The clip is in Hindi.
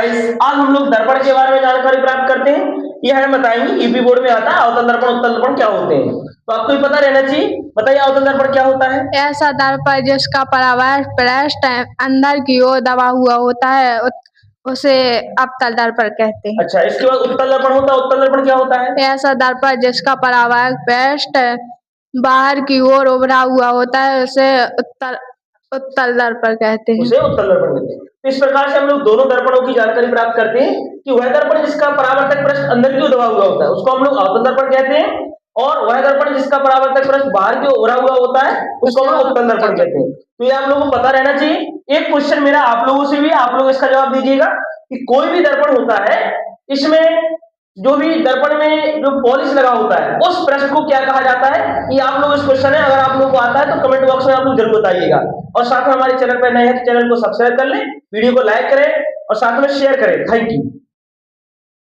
गाइस, आज हम लोग दर्पण के बारे में जानकारी प्राप्त करते हैं। ये हमें बताएंगे, यूपी बोर्ड में आता है अवतल दर्पण उत्तल दर्पण क्या होते हैं। तो आपको ये पता रहना चाहिए। बताइए अवतल दर्पण क्या होता है। ऐसा दर्पण जिसका परावर्तक पृष्ठ अंदर की ओर दबा हुआ होता है उसे अवतल दर्पण कहते हैं। अच्छा, इसके बाद उत्तल दर्पण होता है। उत्तल दर्पण क्या होता है। ऐसा दर्पण जिसका परावर्तक पृष्ठ बाहर की ओर उभरा हुआ होता है उसे उत्तल दर्पण कहते हैं। उसे उत्तल दर्पण कहते हैं। तो इस प्रकार से हम लोग दोनों दर्पणों की जानकारी प्राप्त करते हैं कि वह दर्पण जिसका परावर्तक पृष्ठ अंदर की ओर दबा हुआ होता है उसको हम लोग अवतल दर्पण कहते हैं, और वह दर्पण जिसका परावर्तक पृष्ठ बाहर की ओर उभरा हुआ होता है उसको हम लोग उत्तल दर्पण कहते हैं। तो ये आप लोगों को पता रहना चाहिए। एक क्वेश्चन मेरा आप लोगों से भी, आप लोग इसका जवाब दीजिएगा कि कोई भी दर्पण होता है, इसमें जो भी दर्पण में जो पॉलिश लगा होता है उस पृष्ठ को क्या कहा जाता है। ये आप लोग इस क्वेश्चन है, अगर आप लोगों को आता है तो कमेंट बॉक्स में आप लोग जरूर बताइएगा। और साथ में हमारे चैनल पर नए हैं तो चैनल को सब्सक्राइब कर लें, वीडियो को लाइक करें और साथ में शेयर करें। Thank you.